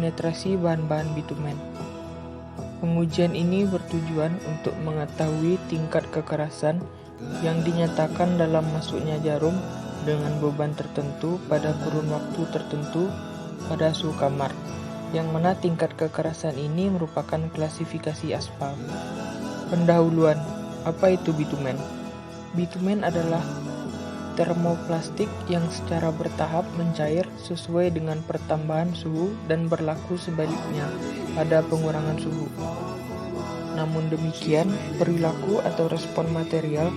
penetrasi bahan-bahan bitumen. Pengujian ini bertujuan untuk mengetahui tingkat kekerasan yang dinyatakan dalam masuknya jarum dengan beban tertentu pada kurun waktu tertentu pada suhu kamar, yang mana tingkat kekerasan ini merupakan klasifikasi aspal. Pendahuluan, apa itu bitumen? Bitumen adalah termoplastik yang secara bertahap mencair sesuai dengan pertambahan suhu dan berlaku sebaliknya pada pengurangan suhu. Namun demikian, perilaku atau respon material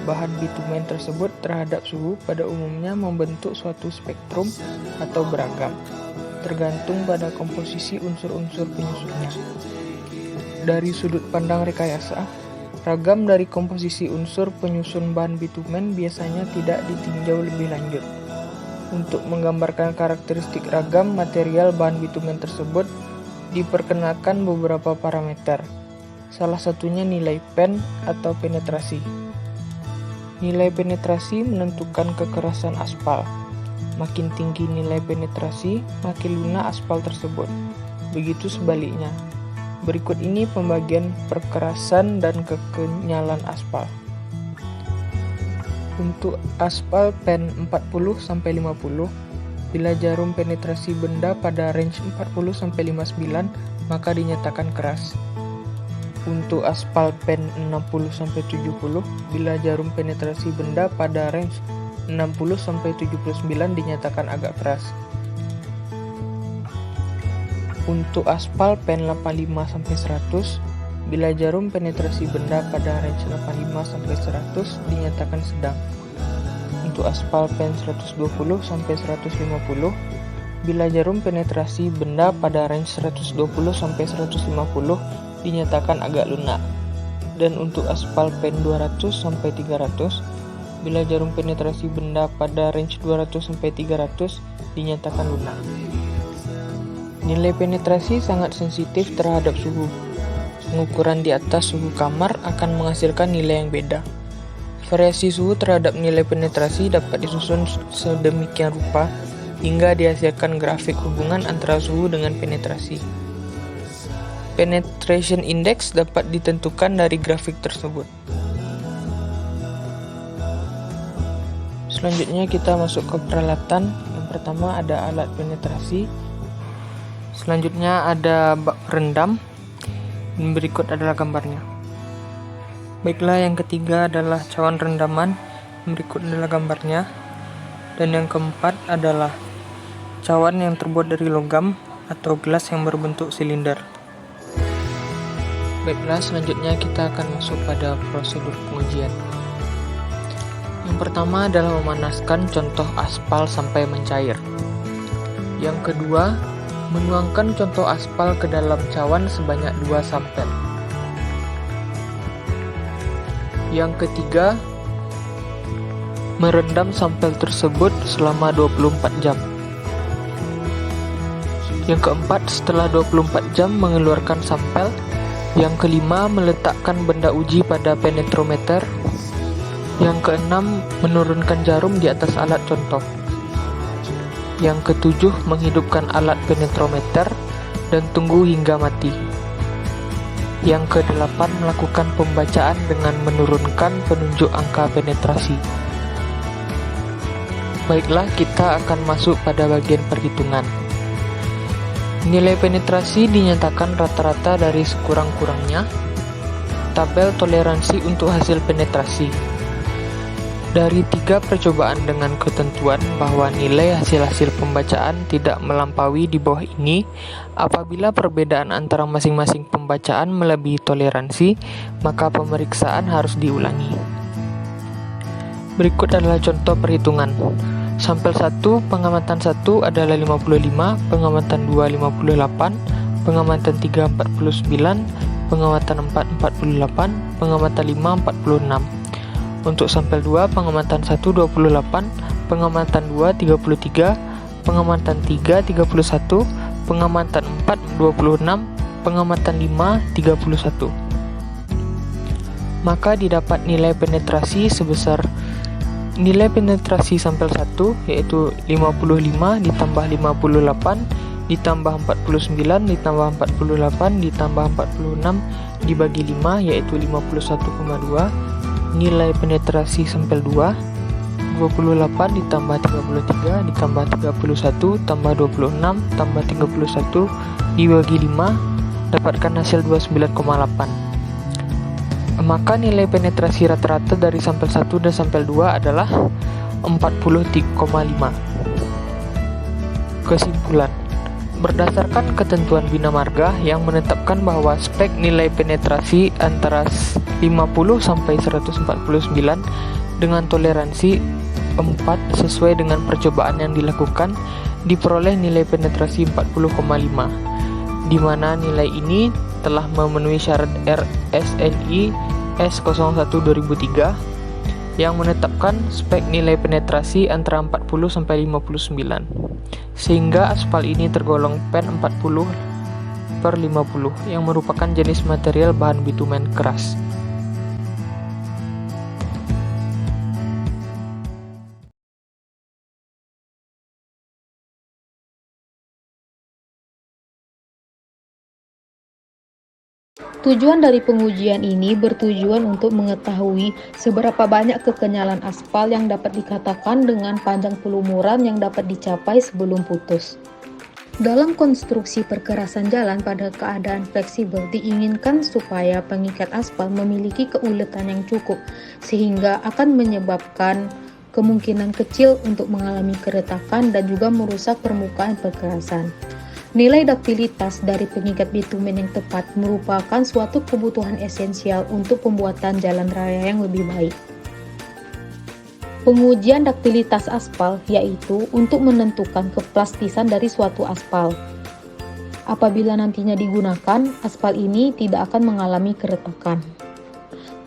bahan bitumen tersebut terhadap suhu pada umumnya membentuk suatu spektrum atau beragam, tergantung pada komposisi unsur-unsur penyusunnya. Dari sudut pandang rekayasa, ragam dari komposisi unsur penyusun bahan bitumen biasanya tidak ditinjau lebih lanjut. Untuk menggambarkan karakteristik ragam material bahan bitumen tersebut, diperkenalkan beberapa parameter. Salah satunya nilai pen atau penetrasi. Nilai penetrasi menentukan kekerasan aspal. Makin tinggi nilai penetrasi, makin lunak aspal tersebut. Begitu sebaliknya. Berikut ini pembagian perkerasan dan kekenyalan aspal. Untuk aspal pen 40-50, bila jarum penetrasi benda pada range 40-59, maka dinyatakan keras. Untuk aspal pen 60-70, bila jarum penetrasi benda pada range 60-79 dinyatakan agak keras. Untuk aspal pen 85-100, bila jarum penetrasi benda pada range 85-100 dinyatakan sedang. Untuk aspal pen 120-150, bila jarum penetrasi benda pada range 120-150 dinyatakan agak lunak. Dan untuk aspal pen 200-300, bila jarum penetrasi benda pada range 200-300 dinyatakan lunak. Nilai penetrasi sangat sensitif terhadap suhu. Pengukuran di atas suhu kamar akan menghasilkan nilai yang beda. Variasi suhu terhadap nilai penetrasi dapat disusun sedemikian rupa hingga dihasilkan grafik hubungan antara suhu dengan penetrasi. Penetration index dapat ditentukan dari grafik tersebut. Selanjutnya kita masuk ke peralatan. Yang pertama ada alat penetrasi. Selanjutnya ada bak perendam. Dan berikut adalah gambarnya. Baiklah, yang ketiga adalah cawan rendaman. Berikut adalah gambarnya. Dan yang keempat adalah cawan yang terbuat dari logam atau gelas yang berbentuk silinder. Baiklah, selanjutnya kita akan masuk pada prosedur pengujian. Yang pertama adalah memanaskan contoh aspal sampai mencair. Yang kedua, menuangkan contoh aspal ke dalam cawan sebanyak 2 sampel. Yang ketiga, merendam sampel tersebut selama 24 jam. Yang keempat, setelah 24 jam mengeluarkan sampel. Yang kelima, meletakkan benda uji pada penetrometer. Yang keenam, menurunkan jarum di atas alat contoh. Yang ketujuh, menghidupkan alat penetrometer dan tunggu hingga mati. Yang kedelapan, melakukan pembacaan dengan menurunkan penunjuk angka penetrasi. Baiklah, kita akan masuk pada bagian perhitungan. Nilai penetrasi dinyatakan rata-rata dari sekurang-kurangnya tabel toleransi untuk hasil penetrasi. Dari 3 percobaan dengan ketentuan bahwa nilai hasil-hasil pembacaan tidak melampaui di bawah ini, apabila perbedaan antara masing-masing pembacaan melebihi toleransi, maka pemeriksaan harus diulangi. Berikut adalah contoh perhitungan. Sampel 1, pengamatan 1 adalah 55, pengamatan 2 58, pengamatan 3 49, pengamatan 4 48, pengamatan 5 46. Untuk sampel 2, pengamatan 1 28, pengamatan 2 33, pengamatan 3 31, pengamatan 4 26, pengamatan 5 31. Maka didapat nilai penetrasi sebesar nilai penetrasi sampel 1 yaitu 55 ditambah 58 ditambah 49 ditambah 48 ditambah 46 dibagi 5 yaitu 51,2. Nilai penetrasi sampel 2 28 ditambah 33 ditambah 31 tambah 26 tambah 31 dibagi 5 dapatkan hasil 29,8. Maka nilai penetrasi rata-rata dari sampel 1 dan sampel 2 adalah 40,5. Kesimpulan: berdasarkan ketentuan Bina Marga yang menetapkan bahwa spek nilai penetrasi antara 50 sampai 149 dengan toleransi 4 sesuai dengan percobaan yang dilakukan, diperoleh nilai penetrasi 40,5, di mana nilai ini telah memenuhi syarat RSNI S01/2003 yang menetapkan spek nilai penetrasi antara 40 sampai 59, sehingga aspal ini tergolong PEN 40/50 yang merupakan jenis material bahan bitumen keras. Tujuan dari pengujian ini bertujuan untuk mengetahui seberapa banyak kekenyalan aspal yang dapat dikatakan dengan panjang pelumuran yang dapat dicapai sebelum putus. Dalam konstruksi perkerasan jalan pada keadaan fleksibel diinginkan supaya pengikat aspal memiliki keuletan yang cukup sehingga akan menyebabkan kemungkinan kecil untuk mengalami keretakan dan juga merusak permukaan perkerasan. Nilai daktilitas dari pengikat bitumen yang tepat merupakan suatu kebutuhan esensial untuk pembuatan jalan raya yang lebih baik. Pengujian daktilitas aspal yaitu untuk menentukan keplastisan dari suatu aspal. Apabila nantinya digunakan, aspal ini tidak akan mengalami keretakan.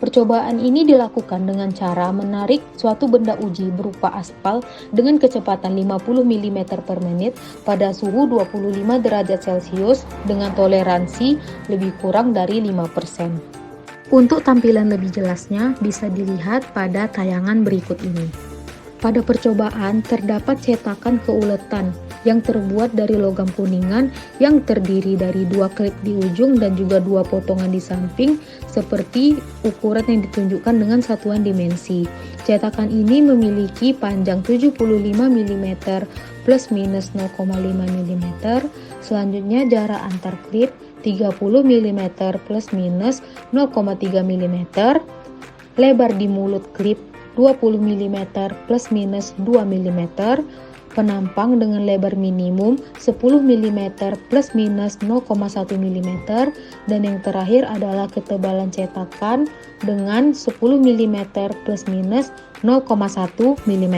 Percobaan ini dilakukan dengan cara menarik suatu benda uji berupa aspal dengan kecepatan 50 mm per menit pada suhu 25 derajat Celcius dengan toleransi lebih kurang dari 5%. Untuk tampilan lebih jelasnya bisa dilihat pada tayangan berikut ini. Pada percobaan terdapat cetakan keuletan yang terbuat dari logam kuningan yang terdiri dari 2 klip di ujung dan juga 2 potongan di samping seperti ukuran yang ditunjukkan dengan satuan dimensi. Cetakan ini memiliki panjang 75 mm plus minus 0,5 mm. Selanjutnya jarak antar klip 30 mm plus minus 0,3 mm. Lebar di mulut klip 20 mm plus minus 2 mm. Penampang dengan lebar minimum 10 mm plus minus 0,1 mm, dan yang terakhir adalah ketebalan cetakan dengan 10 mm plus minus 0,1 mm.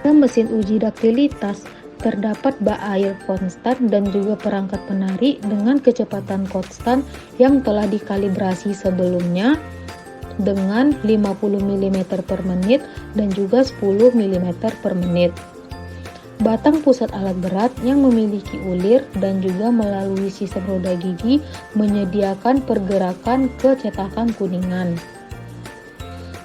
Dalam mesin uji daktilitas terdapat bak air konstan dan juga perangkat penarik dengan kecepatan konstan yang telah dikalibrasi sebelumnya dengan 50 mm per menit dan juga 10 mm per menit. Batang pusat alat berat yang memiliki ulir dan juga melalui sistem roda gigi menyediakan pergerakan ke cetakan kuningan.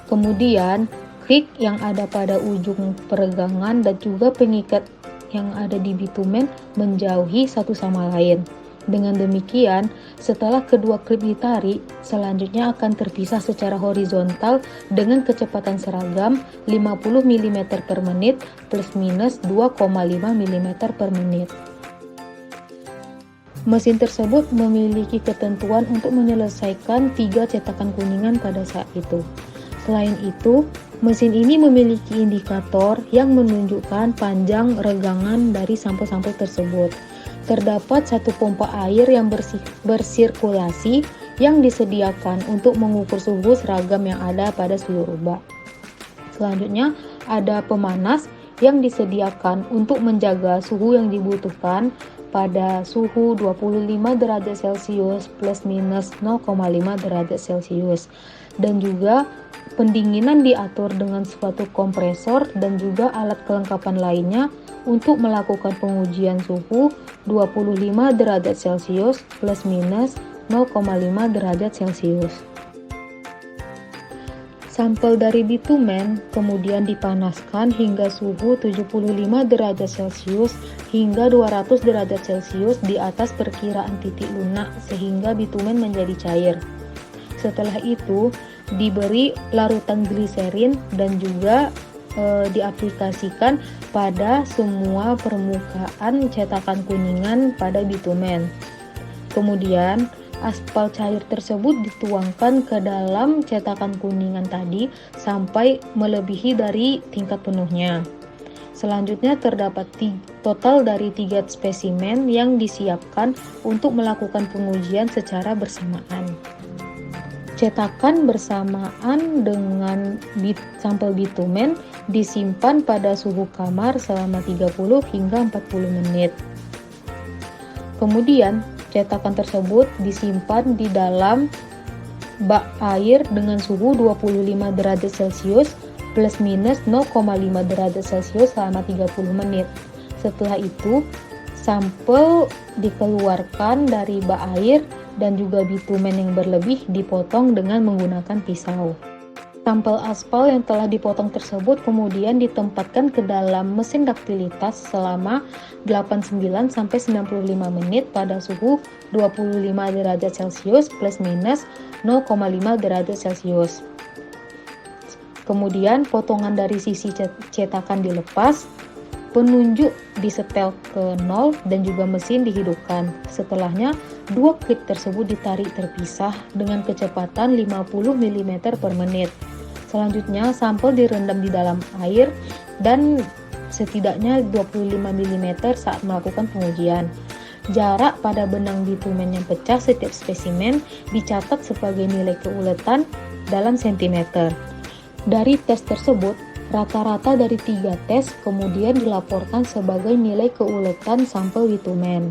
Kemudian, klik yang ada pada ujung peregangan dan juga pengikat yang ada di bitumen menjauhi satu sama lain. Dengan demikian, setelah kedua klip ditarik, selanjutnya akan terpisah secara horizontal dengan kecepatan seragam 50 mm per menit plus minus 2,5 mm per menit. Mesin tersebut memiliki ketentuan untuk menyelesaikan 3 cetakan kuningan pada saat itu. Selain itu, mesin ini memiliki indikator yang menunjukkan panjang regangan dari sampel-sampel tersebut. Terdapat satu pompa air yang bersirkulasi yang disediakan untuk mengukur suhu seragam yang ada pada seluruh bak. Selanjutnya, ada pemanas yang disediakan untuk menjaga suhu yang dibutuhkan pada suhu 25 derajat Celcius plus minus 0,5 derajat Celcius. Dan juga pendinginan diatur dengan suatu kompresor dan juga alat kelengkapan lainnya untuk melakukan pengujian suhu 25 derajat Celcius plus minus 0,5 derajat Celcius. Sampel dari bitumen kemudian dipanaskan hingga suhu 75 derajat Celcius hingga 200 derajat Celcius di atas perkiraan titik lunak sehingga bitumen menjadi cair. Setelah itu diberi larutan gliserin dan juga diaplikasikan pada semua permukaan cetakan kuningan pada bitumen. Kemudian aspal cair tersebut dituangkan ke dalam cetakan kuningan tadi sampai melebihi dari tingkat penuhnya. Selanjutnya terdapat total dari 3 spesimen yang disiapkan untuk melakukan pengujian secara bersamaan. Cetakan bersamaan dengan sampel bitumen disimpan pada suhu kamar selama 30 hingga 40 menit. Kemudian cetakan tersebut disimpan di dalam bak air dengan suhu 25 derajat Celcius plus minus 0,5 derajat Celcius selama 30 menit. Setelah itu, sampel dikeluarkan dari bak air dan juga bitumen yang berlebih dipotong dengan menggunakan pisau. Sampel aspal yang telah dipotong tersebut kemudian ditempatkan ke dalam mesin daktilitas selama 89-95 menit pada suhu 25 derajat Celcius plus minus 0,5 derajat Celcius. Kemudian potongan dari sisi cetakan dilepas, penunjuk disetel ke 0 dan juga mesin dihidupkan. Setelahnya, 2 klip tersebut ditarik terpisah dengan kecepatan 50 mm per menit. Selanjutnya, sampel direndam di dalam air dan setidaknya 25 mm saat melakukan pengujian. Jarak pada benang bitumen yang pecah setiap spesimen dicatat sebagai nilai keuletan dalam sentimeter. Dari tes tersebut, rata-rata dari 3 tes kemudian dilaporkan sebagai nilai keuletan sampel bitumen.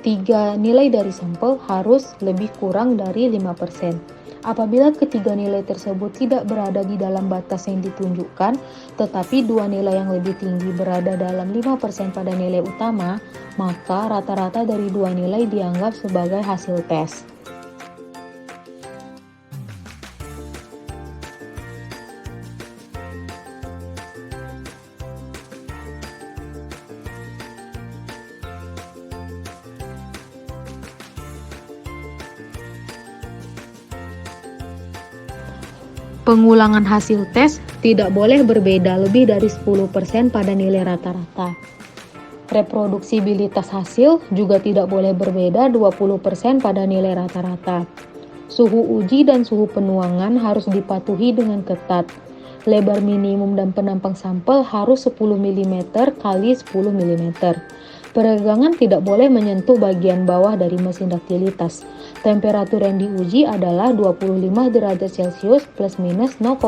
3 nilai dari sampel harus lebih kurang dari 5%. Apabila ketiga nilai tersebut tidak berada di dalam batas yang ditunjukkan, tetapi 2 nilai yang lebih tinggi berada dalam 5% pada nilai utama, maka rata-rata dari 2 nilai dianggap sebagai hasil tes. Pengulangan hasil tes tidak boleh berbeda lebih dari 10% pada nilai rata-rata. Reproduksibilitas hasil juga tidak boleh berbeda 20% pada nilai rata-rata. Suhu uji dan suhu penuangan harus dipatuhi dengan ketat. Lebar minimum dan penampang sampel harus 10 mm kali 10 mm. Peregangan tidak boleh menyentuh bagian bawah dari mesin daktilitas. Temperatur yang diuji adalah 25 derajat Celcius plus minus 0,5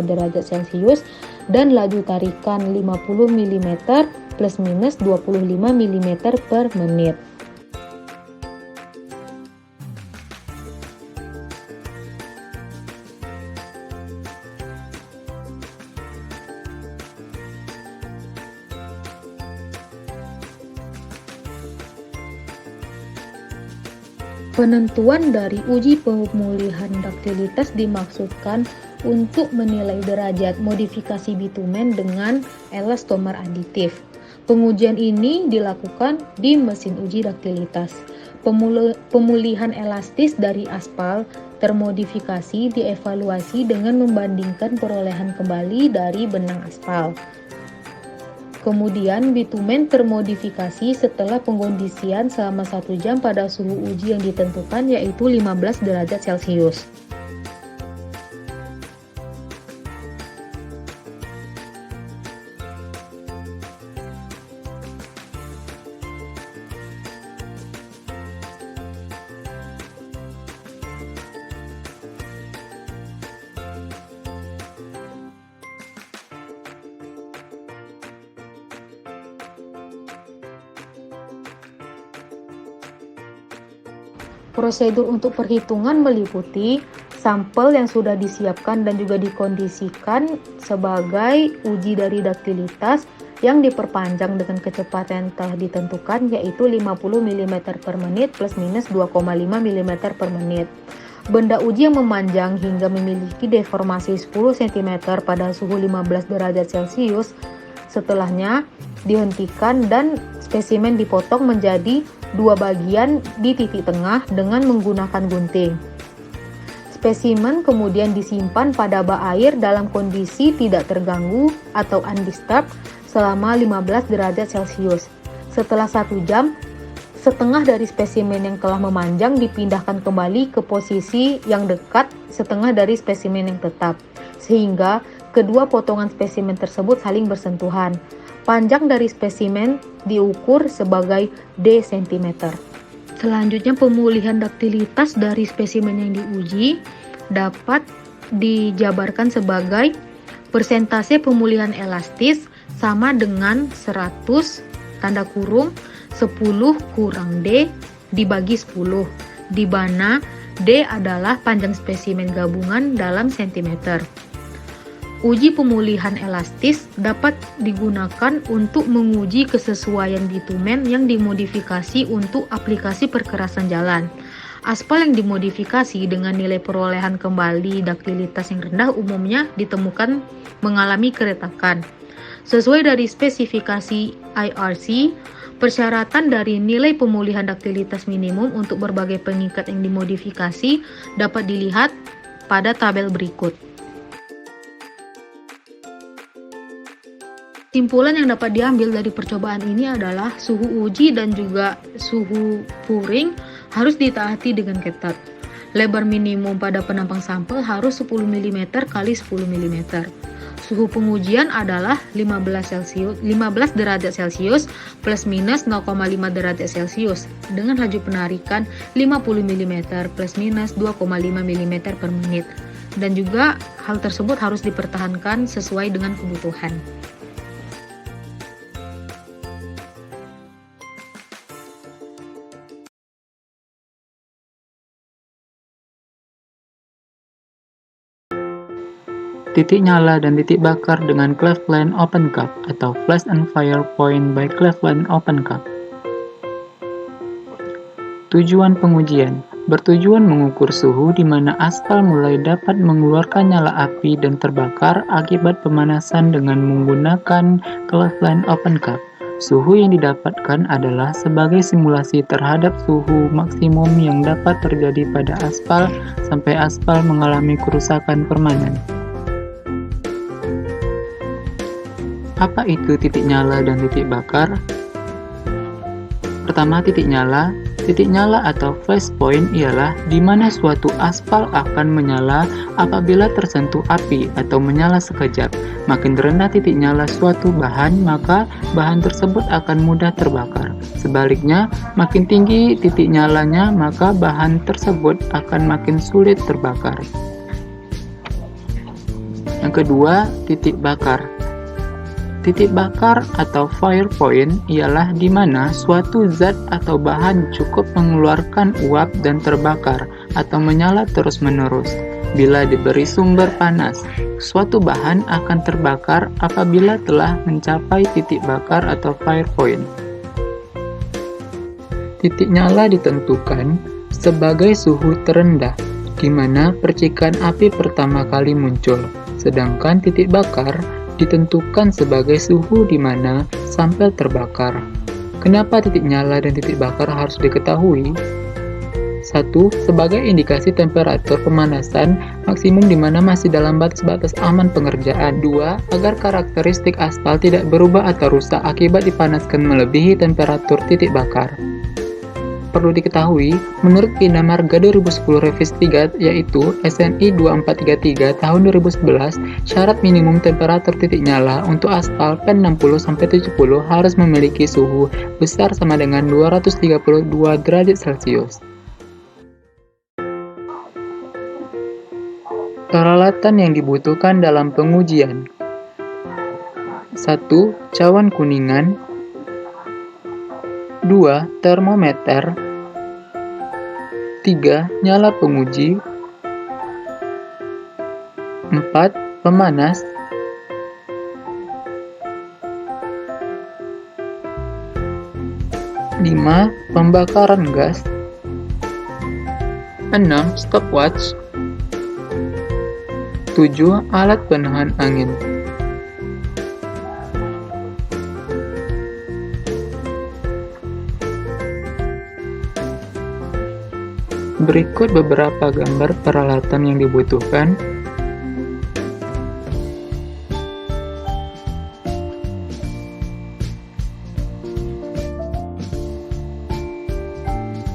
derajat Celcius dan laju tarikan 50 mm plus minus 25 mm per menit. Penentuan dari uji pemulihan daktilitas dimaksudkan untuk menilai derajat modifikasi bitumen dengan elastomer aditif. Pengujian ini dilakukan di mesin uji daktilitas. Pemulihan elastis dari aspal termodifikasi dievaluasi dengan membandingkan perolehan kembali dari benang aspal. Kemudian bitumen termodifikasi setelah pengkondisian selama 1 jam pada suhu uji yang ditentukan yaitu 15 derajat Celcius. Prosedur untuk perhitungan meliputi sampel yang sudah disiapkan dan juga dikondisikan sebagai uji dari daktilitas yang diperpanjang dengan kecepatan yang telah ditentukan yaitu 50 mm per menit plus minus 2,5 mm per menit. Benda uji yang memanjang hingga memiliki deformasi 10 cm pada suhu 15 derajat Celcius, setelahnya dihentikan dan spesimen dipotong menjadi dua bagian di titik tengah dengan menggunakan gunting. Spesimen kemudian disimpan pada bak air dalam kondisi tidak terganggu atau undisturbed selama 15 derajat Celcius. Setelah 1 jam, setengah dari spesimen yang telah memanjang dipindahkan kembali ke posisi yang dekat setengah dari spesimen yang tetap, sehingga kedua potongan spesimen tersebut saling bersentuhan. Panjang dari spesimen diukur sebagai D cm. Selanjutnya, pemulihan daktilitas dari spesimen yang diuji dapat dijabarkan sebagai persentase pemulihan elastis sama dengan 100 tanda kurung 10 kurang D dibagi 10, di mana D adalah panjang spesimen gabungan dalam sentimeter. Uji pemulihan elastis dapat digunakan untuk menguji kesesuaian bitumen yang dimodifikasi untuk aplikasi perkerasan jalan. Aspal yang dimodifikasi dengan nilai perolehan kembali daktilitas yang rendah umumnya ditemukan mengalami keretakan. Sesuai dari spesifikasi IRC, persyaratan dari nilai pemulihan daktilitas minimum untuk berbagai pengikat yang dimodifikasi dapat dilihat pada tabel berikut. Kesimpulan yang dapat diambil dari percobaan ini adalah suhu uji dan juga suhu pouring harus ditaati dengan ketat. Lebar minimum pada penampang sampel harus 10 mm x 10 mm. Suhu pengujian adalah 15 derajat Celcius plus minus 0,5 derajat Celcius dengan laju penarikan 50 mm plus minus 2,5 mm per menit. Dan juga hal tersebut harus dipertahankan sesuai dengan kebutuhan. Titik nyala dan titik bakar dengan Cleveland Open Cup atau Flash and Fire Point by Cleveland Open Cup. Tujuan pengujian bertujuan mengukur suhu di mana aspal mulai dapat mengeluarkan nyala api dan terbakar akibat pemanasan dengan menggunakan Cleveland Open Cup. Suhu yang didapatkan adalah sebagai simulasi terhadap suhu maksimum yang dapat terjadi pada aspal sampai aspal mengalami kerusakan permanen. Apa itu titik nyala dan titik bakar? Pertama, titik nyala. Titik nyala atau flash point ialah di mana suatu aspal akan menyala apabila tersentuh api atau menyala sekejap. Makin rendah titik nyala suatu bahan, maka bahan tersebut akan mudah terbakar. Sebaliknya, makin tinggi titik nyalanya, maka bahan tersebut akan makin sulit terbakar. Yang kedua, titik bakar. Titik bakar atau fire point ialah di mana suatu zat atau bahan cukup mengeluarkan uap dan terbakar atau menyala terus-menerus. Bila diberi sumber panas, suatu bahan akan terbakar apabila telah mencapai titik bakar atau fire point. Titik nyala ditentukan sebagai suhu terendah, di mana percikan api pertama kali muncul, sedangkan titik bakar ditentukan sebagai suhu di mana sampel terbakar. Kenapa titik nyala dan titik bakar harus diketahui? 1. Sebagai indikasi temperatur pemanasan maksimum di mana masih dalam batas-batas aman pengerjaan. 2. Agar karakteristik aspal tidak berubah atau rusak akibat dipanaskan melebihi temperatur titik bakar. Perlu diketahui, menurut Bina Marga 2010 Revisi 3 yaitu SNI 2433 tahun 2011, syarat minimum temperatur titik nyala untuk aspal PEN 60-70 harus memiliki suhu besar sama dengan 232 derajat Celcius. Peralatan yang dibutuhkan dalam pengujian. 1. Cawan kuningan. 2. Termometer. 3. Nyala penguji. 4. Pemanas. 5. Pembakaran gas. 6. Stopwatch. 7. Alat penahan angin. Berikut beberapa gambar peralatan yang dibutuhkan.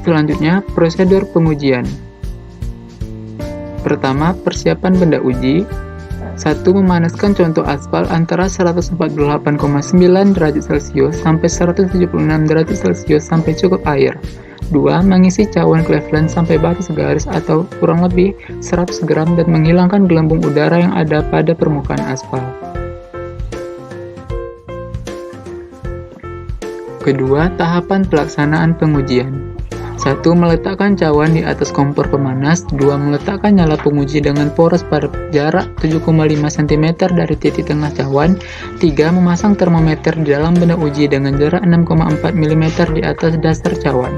Selanjutnya, prosedur pengujian. Pertama, persiapan benda uji. 1. Memanaskan contoh aspal antara 148,9 derajat Celcius sampai 176 derajat Celcius sampai cukup air. 2. Mengisi cawan Cleveland sampai batu segaris atau kurang lebih 100 gram dan menghilangkan gelembung udara yang ada pada permukaan aspal. Kedua, tahapan pelaksanaan pengujian. 1. Meletakkan cawan di atas kompor pemanas. 2. Meletakkan nyala penguji dengan poros pada jarak 7,5 cm dari titik tengah cawan. 3. Memasang termometer di dalam benda uji dengan jarak 6,4 mm di atas dasar cawan.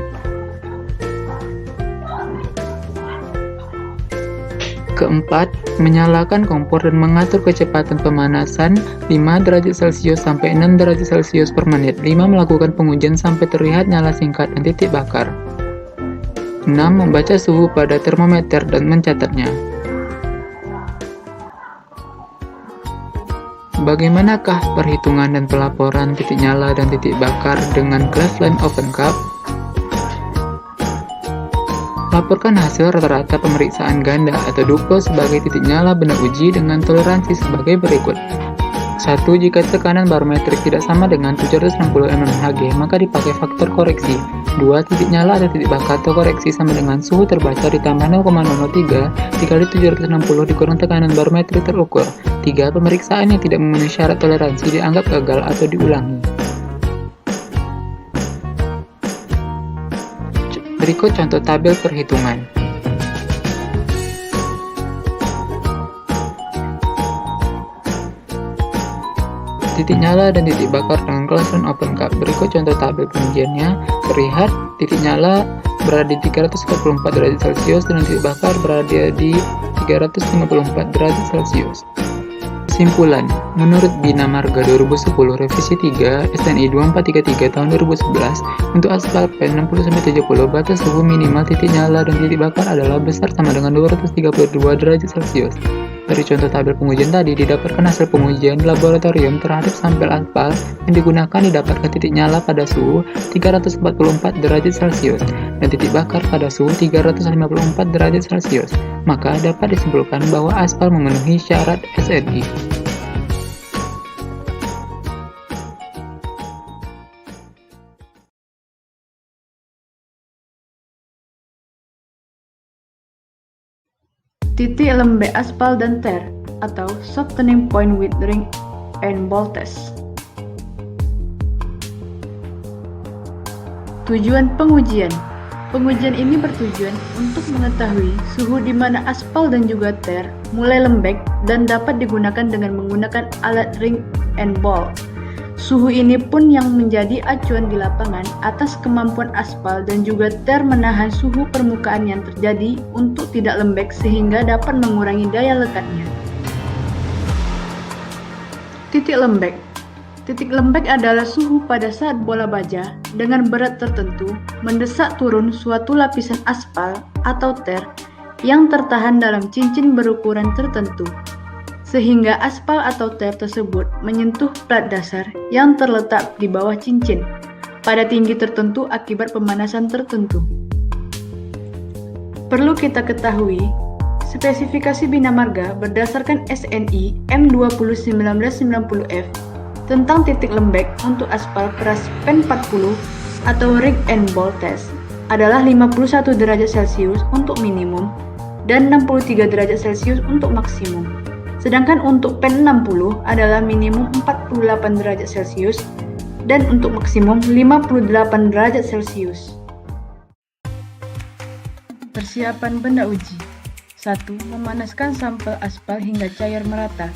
Keempat, menyalakan kompor dan mengatur kecepatan pemanasan 5 derajat Celcius sampai 6 derajat Celcius per menit. 5. Melakukan pengujian sampai terlihat nyala singkat dan titik bakar. 6. Membaca suhu pada termometer dan mencatatnya. Bagaimanakah perhitungan dan pelaporan titik nyala dan titik bakar dengan Cleveland Open Cup? Laporkan hasil rata-rata pemeriksaan ganda atau duple sebagai titik nyala benda uji dengan toleransi sebagai berikut. 1. Jika tekanan barometrik tidak sama dengan 760 mmHg, maka dipakai faktor koreksi. 2. Titik nyala atau titik bakar atau koreksi sama dengan suhu terbaca ditambah 0,003 dikali 760 dikurang tekanan barometrik terukur. 3. Pemeriksaan yang tidak memenuhi syarat toleransi dianggap gagal atau diulangi. Berikut contoh tabel perhitungan. Titik nyala dan titik bakar dengan Cleveland Open Cup. Berikut contoh tabel pengujiannya. Terlihat titik nyala berada di 344 derajat Celcius dan titik bakar berada di 354 derajat Celcius. Kesimpulan, menurut Bina Marga 2010 Revisi 3 SNI 2433 tahun 2011, untuk aspal PEN 60-70 batas suhu minimal titik nyala dan titik bakar adalah besar sama dengan 232 derajat Celcius. Dari contoh tabel pengujian tadi, didapatkan hasil pengujian laboratorium terhadap sampel aspal yang digunakan didapatkan titik nyala pada suhu 344 derajat Celcius dan titik bakar pada suhu 354 derajat Celcius. Maka dapat disimpulkan bahwa aspal memenuhi syarat SNI. Titik lembek aspal dan ter atau softening point with ring and ball test. Tujuan pengujian. Pengujian ini bertujuan untuk mengetahui suhu di mana aspal dan juga ter mulai lembek dan dapat digunakan dengan menggunakan alat ring and ball. Suhu ini pun yang menjadi acuan di lapangan atas kemampuan aspal dan juga ter menahan suhu permukaan yang terjadi untuk tidak lembek sehingga dapat mengurangi daya lekatnya. Titik lembek. Titik lembek adalah suhu pada saat bola baja dengan berat tertentu mendesak turun suatu lapisan aspal atau ter yang tertahan dalam cincin berukuran tertentu, sehingga aspal atau ter tersebut menyentuh plat dasar yang terletak di bawah cincin pada tinggi tertentu akibat pemanasan tertentu. Perlu kita ketahui, spesifikasi Bina Marga berdasarkan SNI M20-1990F tentang titik lembek untuk aspal keras PEN 40 atau rig and ball test adalah 51 derajat Celcius untuk minimum dan 63 derajat Celcius untuk maksimum. Sedangkan untuk PEN 60 adalah minimum 48 derajat Celcius dan untuk maksimum 58 derajat Celcius. Persiapan benda uji. 1. Memanaskan sampel aspal hingga cair merata.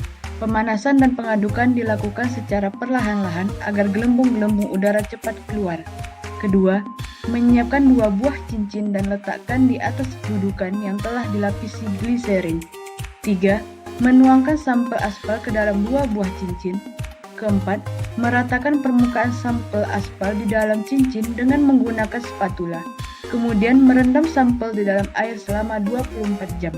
Pemanasan dan pengadukan dilakukan secara perlahan-lahan agar gelembung-gelembung udara cepat keluar. Kedua, Menyiapkan 2 buah cincin dan letakkan di atas dudukan yang telah dilapisi gliserin. 3. Menuangkan sampel aspal ke dalam 2 buah cincin. Keempat, meratakan permukaan sampel aspal di dalam cincin dengan menggunakan spatula. Kemudian merendam sampel di dalam air selama 24 jam.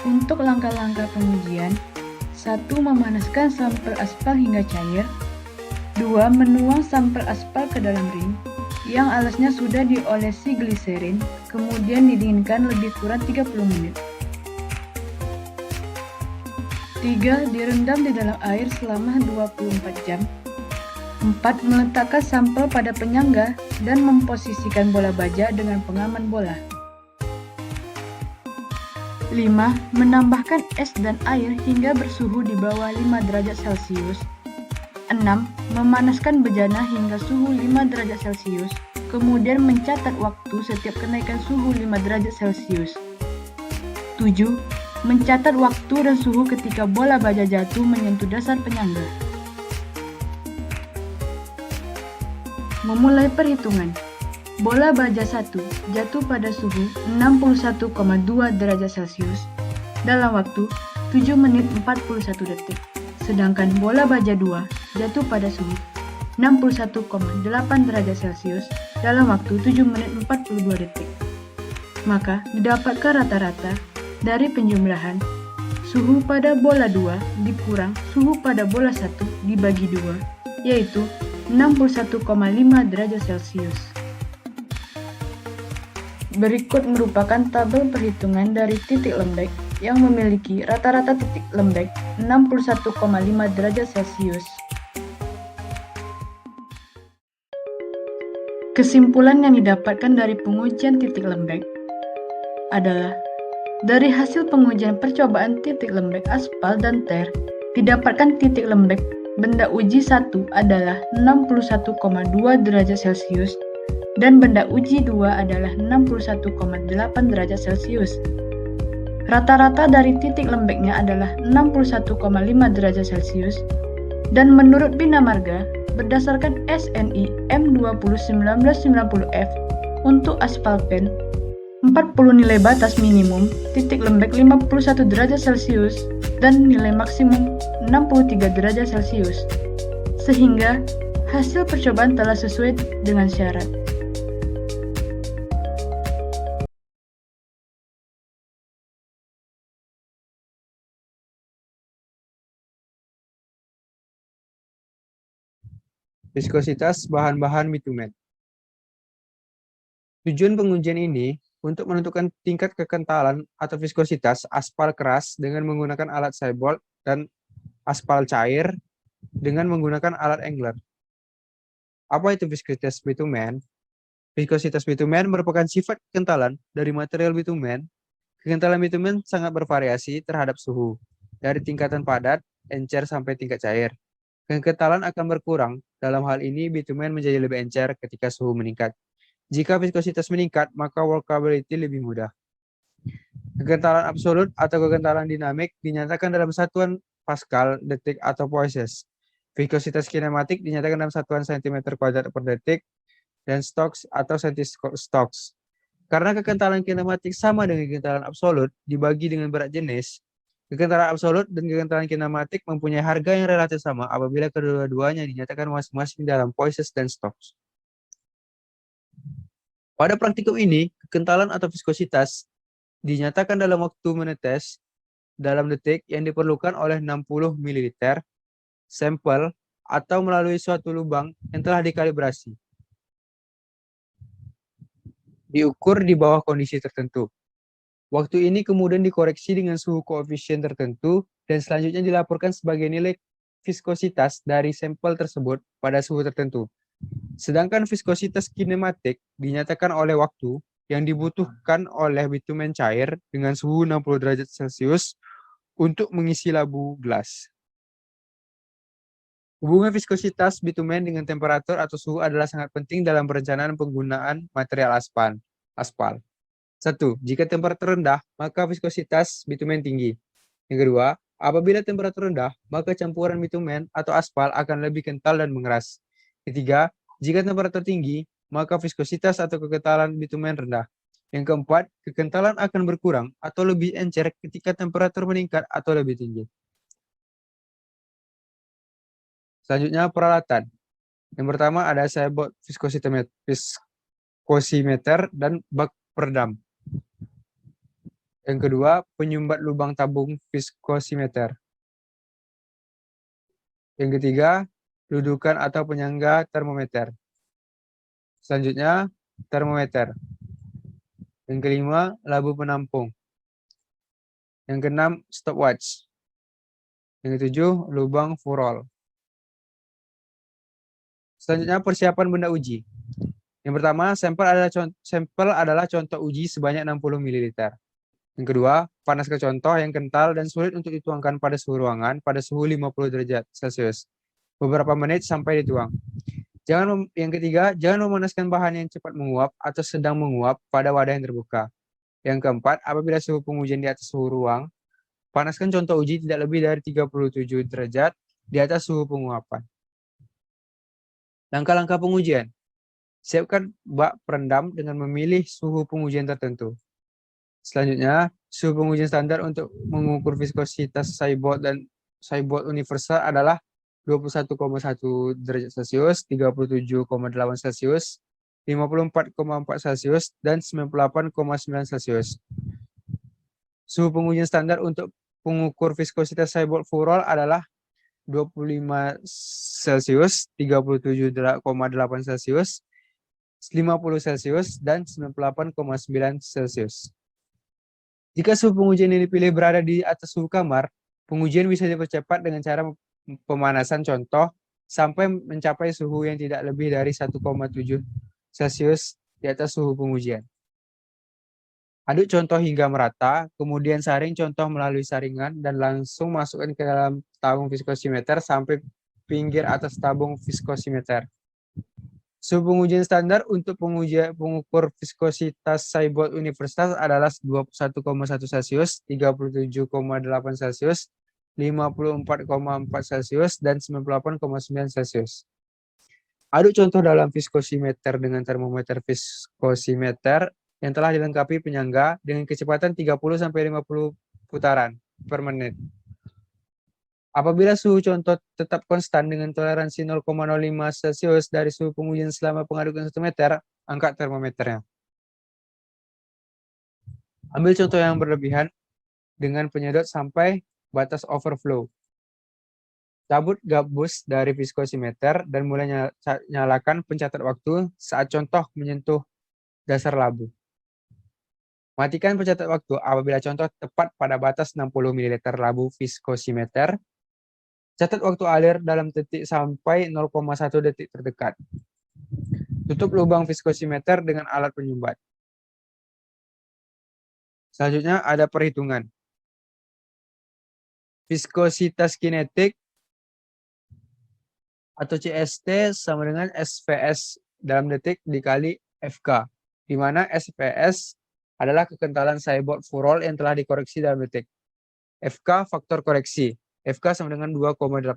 Untuk langkah-langkah pengujian, 1. Memanaskan sampel aspal hingga cair. 2. Menuang sampel aspal ke dalam ring yang alasnya sudah diolesi gliserin, kemudian didinginkan lebih kurang 30 menit. 3. Direndam di dalam air selama 24 jam. 4. Meletakkan sampel pada penyangga dan memposisikan bola baja dengan pengaman bola. 5. Menambahkan es dan air hingga bersuhu di bawah 5 derajat Celcius. 6. Memanaskan bejana hingga suhu 5 derajat Celcius, kemudian mencatat waktu setiap kenaikan suhu 5 derajat Celcius. 7. Mencatat waktu dan suhu ketika bola baja jatuh menyentuh dasar penyangga. Memulai perhitungan. Bola baja 1 jatuh pada suhu 61,2 derajat Celcius dalam waktu 7 menit 41 detik. Sedangkan bola baja 2 jatuh pada suhu 61,8 derajat Celcius dalam waktu 7 menit 42 detik. Maka didapatkan rata-rata dari penjumlahan suhu pada bola 2 dikurang suhu pada bola 1 dibagi 2, yaitu 61,5 derajat Celcius. Berikut merupakan tabel perhitungan dari titik lembek yang memiliki rata-rata titik lembek 61,5 derajat Celcius. Kesimpulan yang didapatkan dari pengujian titik lembek adalah dari hasil pengujian percobaan titik lembek aspal dan ter, didapatkan titik lembek benda uji 1 adalah 61,2 derajat Celcius dan benda uji 2 adalah 61,8 derajat Celcius. Rata-rata dari titik lembeknya adalah 61,5 derajat Celcius dan menurut Bina Marga, berdasarkan SNI M201990F untuk aspal pen, 40 nilai batas minimum, titik lembek 51 derajat Celcius dan nilai maksimum 63 derajat Celcius. Sehingga hasil percobaan telah sesuai dengan syarat. Viskositas bahan-bahan bitumen. Tujuan pengujian ini untuk menentukan tingkat kekentalan atau viskositas aspal keras dengan menggunakan alat Siebold dan aspal cair dengan menggunakan alat Engler. Apa itu viskositas bitumen? Viskositas bitumen merupakan sifat kekentalan dari material bitumen. Kekentalan bitumen sangat bervariasi terhadap suhu, dari tingkatan padat, encer sampai tingkat cair. Kekentalan akan berkurang, dalam hal ini bitumen menjadi lebih encer ketika suhu meningkat. Jika viskositas meningkat, maka workability lebih mudah. Kekentalan absolut atau kekentalan dinamik dinyatakan dalam satuan Pascal, detik, atau poises. Viskositas kinematik dinyatakan dalam satuan cm kuadrat per detik, dan Stokes atau centi-Stokes. Karena kekentalan kinematik sama dengan kekentalan absolut dibagi dengan berat jenis, kekentalan absolut dan kekentalan kinematik mempunyai harga yang relatif sama apabila kedua-duanya dinyatakan masing-masing dalam poises dan Stokes. Pada praktikum ini, kekentalan atau viskositas dinyatakan dalam waktu menetes dalam detik yang diperlukan oleh 60 ml sampel atau melalui suatu lubang yang telah dikalibrasi. Diukur di bawah kondisi tertentu. Waktu ini kemudian dikoreksi dengan suhu koefisien tertentu dan selanjutnya dilaporkan sebagai nilai viskositas dari sampel tersebut pada suhu tertentu. Sedangkan viskositas kinematik dinyatakan oleh waktu yang dibutuhkan oleh bitumen cair dengan suhu 60 derajat Celcius untuk mengisi labu gelas. Hubungan viskositas bitumen dengan temperatur atau suhu adalah sangat penting dalam perencanaan penggunaan material aspal. 1. Jika temperatur rendah, maka viskositas bitumen tinggi. Yang kedua, apabila temperatur rendah, maka campuran bitumen atau aspal akan lebih kental dan mengeras. Ketiga, jika temperatur tinggi, maka viskositas atau kekentalan bitumen rendah. Yang keempat, kekentalan akan berkurang atau lebih encer ketika temperatur meningkat atau lebih tinggi. Selanjutnya, peralatan. Yang pertama ada Seibert viskosimeter dan bak peredam. Yang kedua, penyumbat lubang tabung viskosimeter. Yang ketiga, dudukan atau penyangga termometer. Selanjutnya, termometer. Yang kelima, labu penampung. Yang keenam, stopwatch. Yang ketujuh, lubang furol. Selanjutnya, persiapan benda uji. Yang pertama, sampel adalah contoh uji sebanyak 60 ml. Yang kedua, panaskan contoh yang kental dan sulit untuk dituangkan pada suhu ruangan pada suhu 50 derajat Celcius. Beberapa menit sampai dituang. Yang ketiga, jangan memanaskan bahan yang cepat menguap atau sedang menguap pada wadah yang terbuka. Yang keempat, apabila suhu pengujian di atas suhu ruang, panaskan contoh uji tidak lebih dari 37 derajat di atas suhu penguapan. Langkah-langkah pengujian. Siapkan bak perendam dengan memilih suhu pengujian tertentu. Selanjutnya, suhu pengujian standar untuk mengukur viskositas Seibert dan Seibert universal adalah 21,1 derajat Celcius, 37,8 Celcius, 54,4 Celcius, dan 98,9 Celcius. Suhu pengujian standar untuk pengukur viskositas Seibert furol adalah 25 Celcius, 37,8 Celcius, 50 Celcius, dan 98,9 Celcius. Jika suhu pengujian yang dipilih berada di atas suhu kamar, pengujian bisa dipercepat dengan cara pemanasan contoh sampai mencapai suhu yang tidak lebih dari 1,7 Celcius di atas suhu pengujian. Aduk contoh hingga merata, kemudian saring contoh melalui saringan dan langsung masukkan ke dalam tabung viskosimeter sampai pinggir atas tabung viskosimeter. Suhu pengujian standar untuk pengukur viskositas Seibert universal adalah 21,1 Celcius, 37,8 Celcius, 54,4 Celcius, dan 98,9 Celcius. Aduk contoh dalam viskosimeter dengan termometer viskosimeter yang telah dilengkapi penyangga dengan kecepatan 30-50 putaran per menit. Apabila suhu contoh tetap konstan dengan toleransi 0,05 Celcius dari suhu pengujian selama pengadukan 1 meter, angkat termometernya. Ambil contoh yang berlebihan dengan penyedot sampai batas overflow. Cabut gabus dari viskosimeter dan mulai nyalakan pencatat waktu saat contoh menyentuh dasar labu. Matikan pencatat waktu apabila contoh tepat pada batas 60 ml labu viskosimeter. Catat waktu alir dalam detik sampai 0,1 detik terdekat. Tutup lubang viskosimeter dengan alat penyumbat. Selanjutnya ada perhitungan. Viskositas kinetik atau CST sama dengan SVS dalam detik dikali FK, di mana SVS adalah kekentalan Seibert furol yang telah dikoreksi dalam detik. FK faktor koreksi. FK sama dengan 2,18.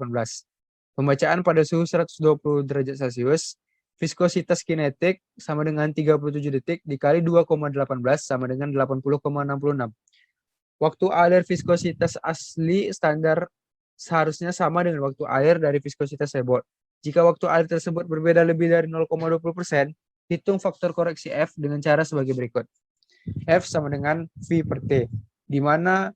Pembacaan pada suhu 120 derajat Celcius. Viskositas kinetik sama dengan 37 detik dikali 2,18 sama dengan 80,66. Waktu alir viskositas asli standar seharusnya sama dengan waktu alir dari viskositas Seibert. Jika waktu alir tersebut berbeda lebih dari 0,20%, hitung faktor koreksi F dengan cara sebagai berikut. F sama dengan V per T, di mana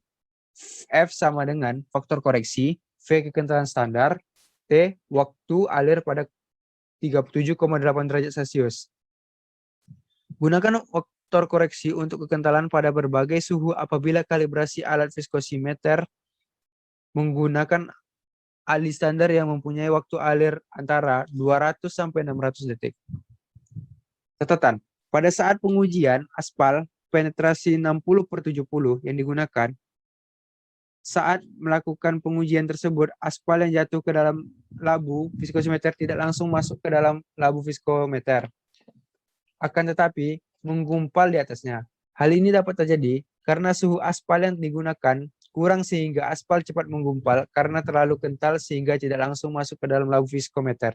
F sama dengan faktor koreksi, V kekentalan standar, T waktu alir pada 37,8 derajat Celcius. Gunakan faktor koreksi untuk kekentalan pada berbagai suhu apabila kalibrasi alat viskosimeter menggunakan ali standar yang mempunyai waktu alir antara 200 sampai 600 detik. Catatan, pada saat pengujian aspal penetrasi 60/70 yang digunakan, saat melakukan pengujian tersebut, aspal yang jatuh ke dalam labu viskosimeter tidak langsung masuk ke dalam labu viskometer, akan tetapi menggumpal di atasnya. Hal ini dapat terjadi karena suhu aspal yang digunakan kurang sehingga aspal cepat menggumpal karena terlalu kental sehingga tidak langsung masuk ke dalam labu viskometer.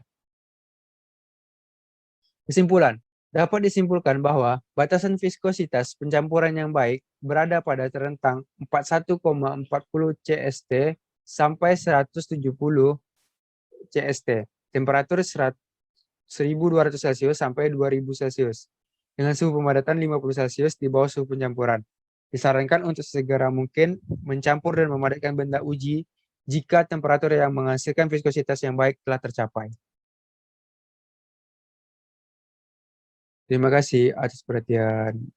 Kesimpulan, dapat disimpulkan bahwa batasan viskositas pencampuran yang baik berada pada rentang 41,40 CST sampai 170 CST, temperatur 1200 Celcius sampai 2000 Celcius, dengan suhu pemadatan 50 Celcius di bawah suhu pencampuran. Disarankan untuk segera mungkin mencampur dan memadatkan benda uji jika temperatur yang menghasilkan viskositas yang baik telah tercapai. Terima kasih atas perhatian.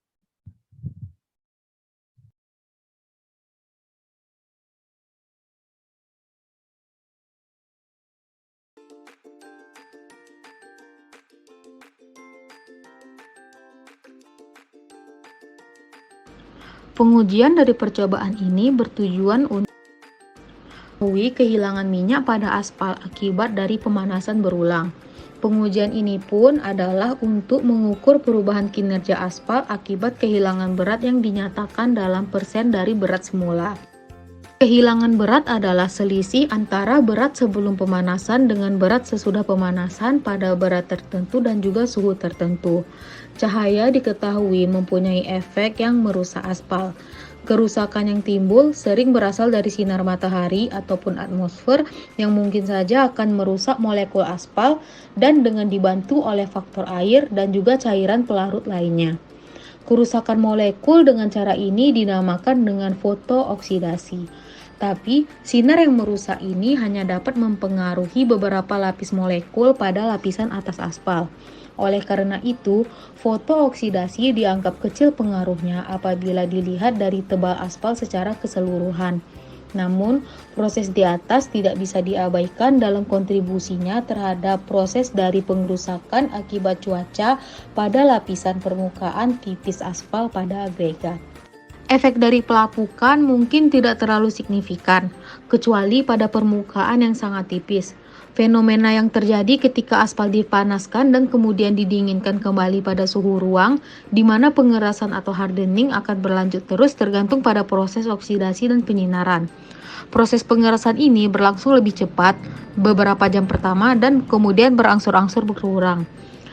Pengujian dari percobaan ini bertujuan untuk mengetahui kehilangan minyak pada aspal akibat dari pemanasan berulang. Pengujian ini pun adalah untuk mengukur perubahan kinerja aspal akibat kehilangan berat yang dinyatakan dalam persen dari berat semula. Kehilangan berat adalah selisih antara berat sebelum pemanasan dengan berat sesudah pemanasan pada berat tertentu dan juga suhu tertentu. Cahaya diketahui mempunyai efek yang merusak aspal. Kerusakan yang timbul sering berasal dari sinar matahari ataupun atmosfer yang mungkin saja akan merusak molekul aspal dan dengan dibantu oleh faktor air dan juga cairan pelarut lainnya. Kerusakan molekul dengan cara ini dinamakan dengan fotooksidasi. Tapi, sinar yang merusak ini hanya dapat mempengaruhi beberapa lapis molekul pada lapisan atas aspal. Oleh karena itu, fotooksidasi dianggap kecil pengaruhnya apabila dilihat dari tebal aspal secara keseluruhan. Namun, proses di atas tidak bisa diabaikan dalam kontribusinya terhadap proses dari pengerusakan akibat cuaca pada lapisan permukaan tipis aspal pada agregat. Efek dari pelapukan mungkin tidak terlalu signifikan, kecuali pada permukaan yang sangat tipis. Fenomena yang terjadi ketika aspal dipanaskan dan kemudian didinginkan kembali pada suhu ruang, di mana pengerasan atau hardening akan berlanjut terus tergantung pada proses oksidasi dan penyinaran. Proses pengerasan ini berlangsung lebih cepat, beberapa jam pertama, dan kemudian berangsur-angsur berkurang.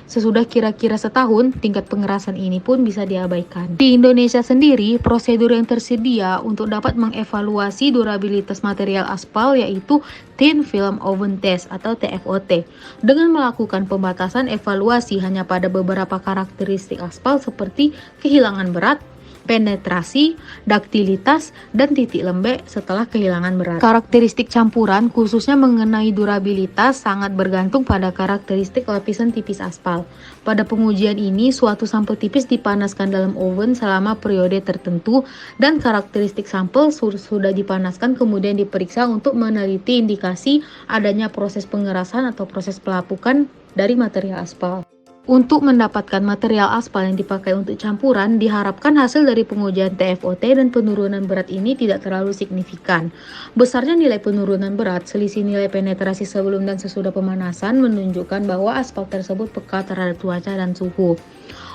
Sesudah kira-kira setahun, tingkat pengerasan ini pun bisa diabaikan. Di Indonesia sendiri, prosedur yang tersedia untuk dapat mengevaluasi durabilitas material aspal yaitu Thin Film Oven Test atau TFOT, dengan melakukan pembatasan evaluasi hanya pada beberapa karakteristik aspal seperti kehilangan berat, penetrasi, daktilitas, dan titik lembek setelah kehilangan berat. Karakteristik campuran khususnya mengenai durabilitas sangat bergantung pada karakteristik lapisan tipis aspal. Pada pengujian ini, suatu sampel tipis dipanaskan dalam oven selama periode tertentu dan karakteristik sampel sudah dipanaskan kemudian diperiksa untuk meneliti indikasi adanya proses pengerasan atau proses pelapukan dari material aspal. Untuk mendapatkan material aspal yang dipakai untuk campuran, diharapkan hasil dari pengujian TFOT dan penurunan berat ini tidak terlalu signifikan. Besarnya nilai penurunan berat, selisih nilai penetrasi sebelum dan sesudah pemanasan menunjukkan bahwa aspal tersebut peka terhadap cuaca dan suhu.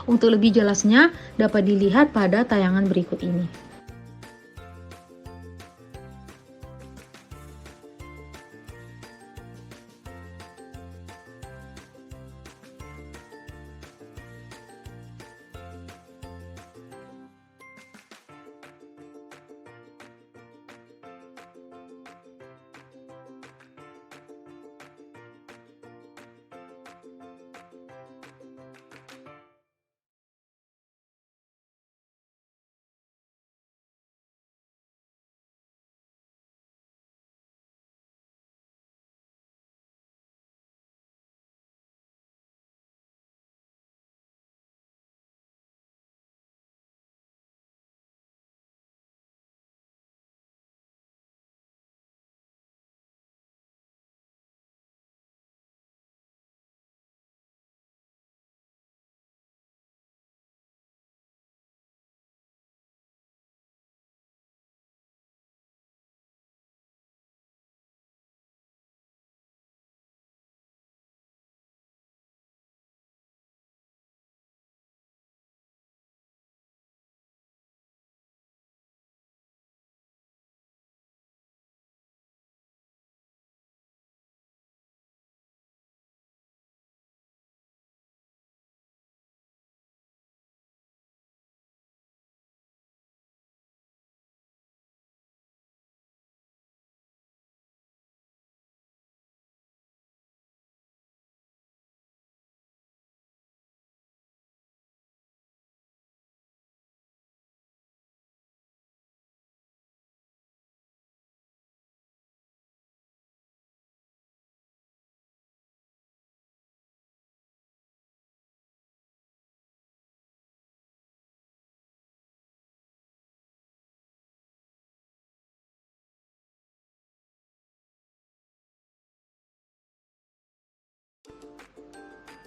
Untuk lebih jelasnya, dapat dilihat pada tayangan berikut ini.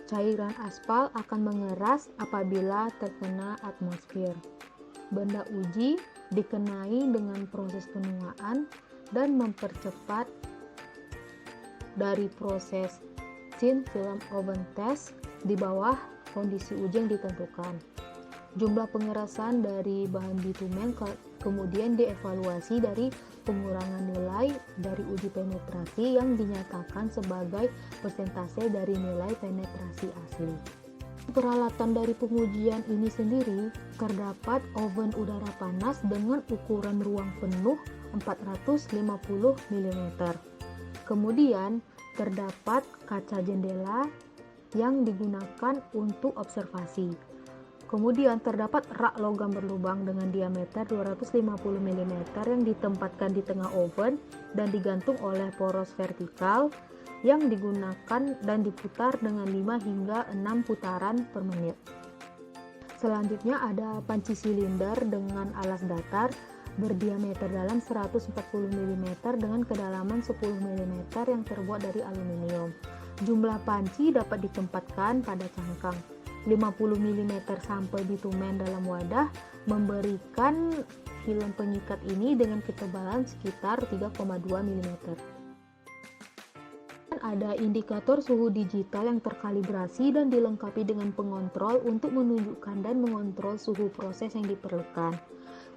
Cairan aspal akan mengeras apabila terkena atmosfer. Benda uji dikenai dengan proses penuaan dan mempercepat dari proses thin film oven test di bawah kondisi uji yang ditentukan. Jumlah pengerasan dari bahan bitumen kemudian dievaluasi dari pengurangan nilai dari uji penetrasi yang dinyatakan sebagai persentase dari nilai penetrasi asli. Peralatan dari pengujian ini sendiri terdapat oven udara panas dengan ukuran ruang penuh 450 mm. Kemudian terdapat kaca jendela yang digunakan untuk observasi. Kemudian terdapat rak logam berlubang dengan diameter 250 mm yang ditempatkan di tengah oven dan digantung oleh poros vertikal yang digunakan dan diputar dengan 5 hingga 6 putaran per menit. Selanjutnya ada panci silinder dengan alas datar berdiameter dalam 140 mm dengan kedalaman 10 mm yang terbuat dari aluminium. Jumlah panci dapat ditempatkan pada cangkang. 50 mm sampel bitumen dalam wadah memberikan film pengikat ini dengan ketebalan sekitar 3,2 mm. Ada indikator suhu digital yang terkalibrasi dan dilengkapi dengan pengontrol untuk menunjukkan dan mengontrol suhu proses yang diperlukan.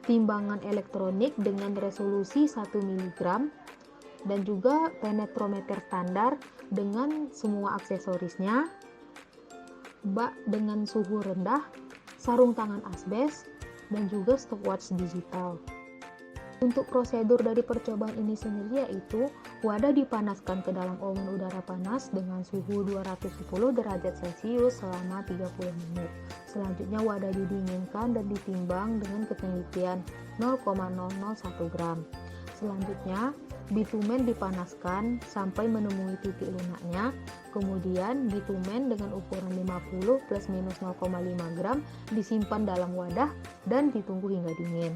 Timbangan elektronik dengan resolusi 1 mg dan juga penetrometer standar dengan semua aksesorisnya, bak dengan suhu rendah, sarung tangan asbes, dan juga stopwatch digital. Untuk prosedur dari percobaan ini sendiri yaitu wadah dipanaskan ke dalam oven udara panas dengan suhu 210 derajat Celcius selama 30 menit. Selanjutnya wadah didinginkan dan ditimbang dengan ketelitian 0,001 gram. Selanjutnya bitumen dipanaskan sampai menemui titik lunaknya. Kemudian bitumen dengan ukuran 50 plus minus 0,5 gram disimpan dalam wadah dan ditunggu hingga dingin.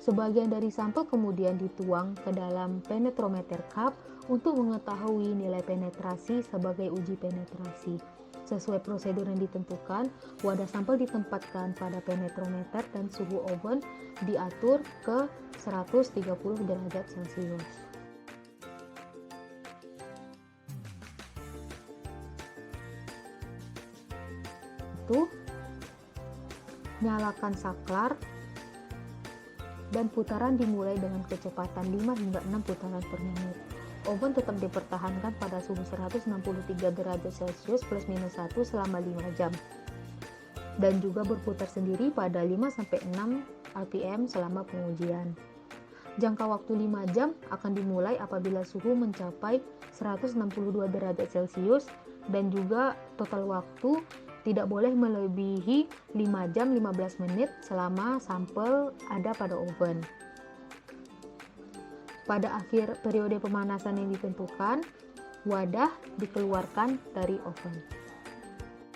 Sebagian dari sampel kemudian dituang ke dalam penetrometer cup untuk mengetahui nilai penetrasi sebagai uji penetrasi. Sesuai prosedur yang ditentukan, wadah sampel ditempatkan pada penetrometer dan suhu oven diatur ke 130 derajat Celcius. Nyalakan saklar dan putaran dimulai dengan kecepatan 5 hingga 6 putaran per menit. Oven tetap dipertahankan pada suhu 163 derajat Celcius plus minus 1 selama 5 jam. Dan juga berputar sendiri pada 5-6 rpm selama pengujian. Jangka waktu 5 jam akan dimulai apabila suhu mencapai 162 derajat Celcius dan juga total waktu tidak boleh melebihi 5 jam 15 menit selama sampel ada pada oven. Pada akhir periode pemanasan yang ditentukan, wadah dikeluarkan dari oven.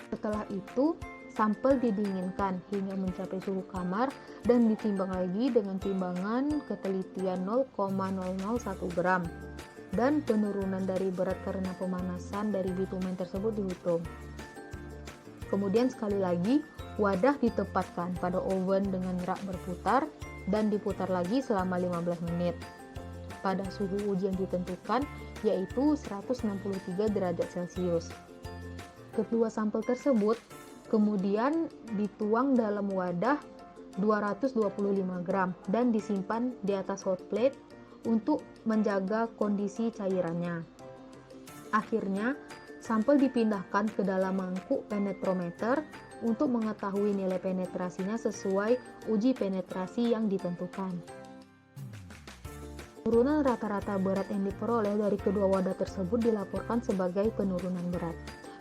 Setelah itu, sampel didinginkan hingga mencapai suhu kamar dan ditimbang lagi dengan timbangan ketelitian 0,001 gram dan penurunan dari berat karena pemanasan dari bitumen tersebut dihitung. Kemudian sekali lagi, wadah ditempatkan pada oven dengan rak berputar dan diputar lagi selama 15 menit. Pada suhu uji yang ditentukan, yaitu 163 derajat Celcius. Kedua sampel tersebut kemudian dituang dalam wadah 225 gram dan disimpan di atas hot plate untuk menjaga kondisi cairannya. Akhirnya, sampel dipindahkan ke dalam mangkuk penetrometer untuk mengetahui nilai penetrasinya sesuai uji penetrasi yang ditentukan. Penurunan rata-rata berat yang diperoleh dari kedua wadah tersebut dilaporkan sebagai penurunan berat.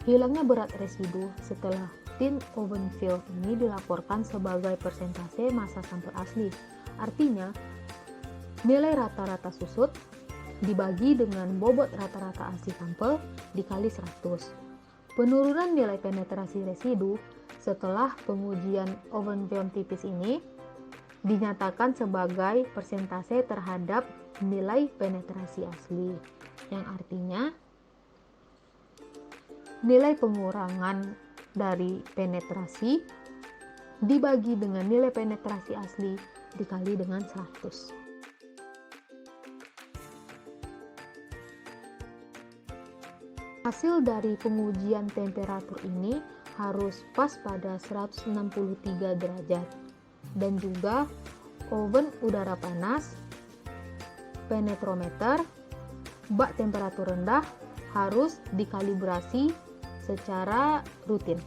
Hilangnya berat residu setelah thin oven fill ini dilaporkan sebagai persentase massa sampel asli. Artinya, nilai rata-rata susut dibagi dengan bobot rata-rata asli sampel dikali 100. Penurunan nilai penetrasi residu setelah pengujian oven film tipis ini dinyatakan sebagai persentase terhadap nilai penetrasi asli, yang artinya nilai pengurangan dari penetrasi dibagi dengan nilai penetrasi asli dikali dengan 100. Hasil dari pengujian temperatur ini harus pas pada 163 derajat dan juga oven udara panas, penetrometer, bak temperatur rendah harus dikalibrasi secara rutin.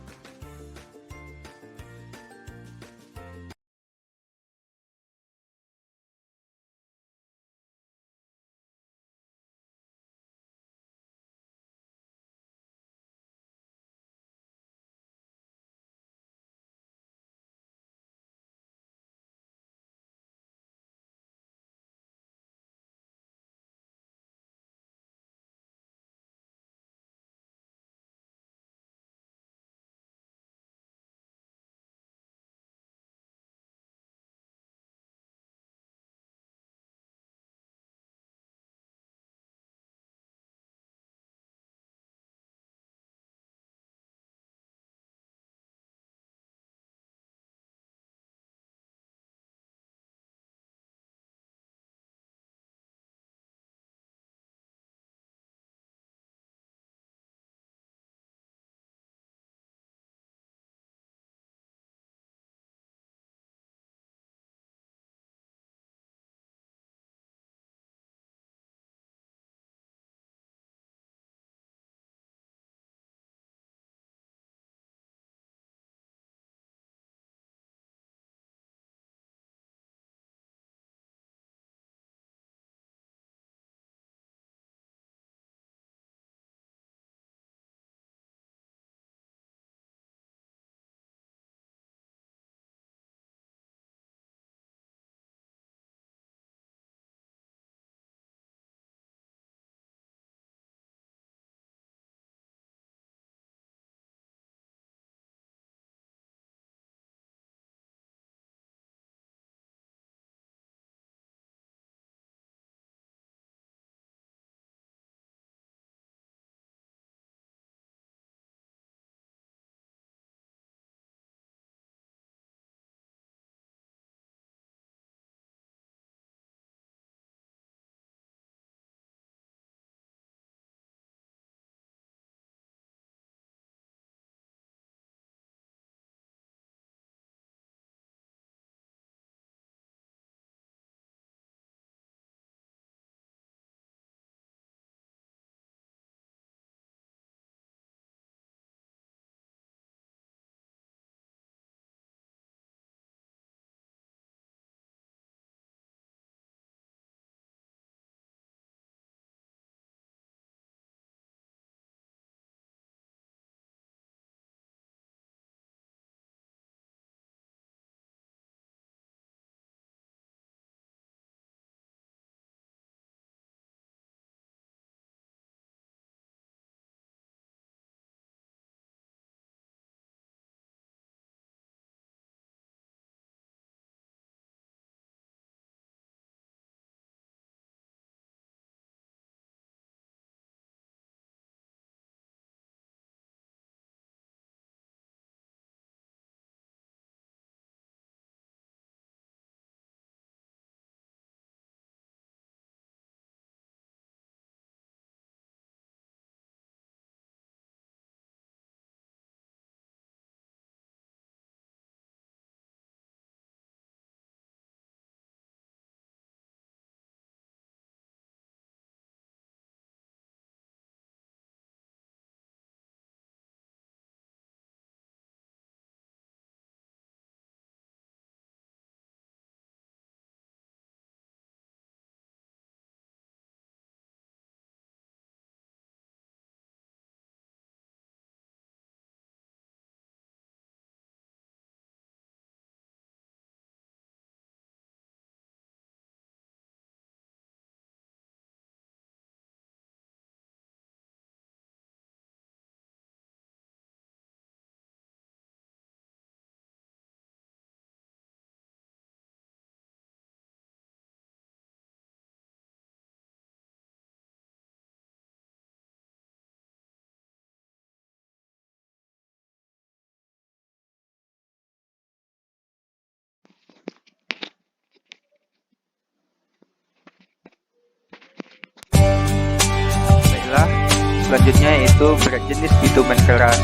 Selanjutnya yaitu berat jenis bitumen keras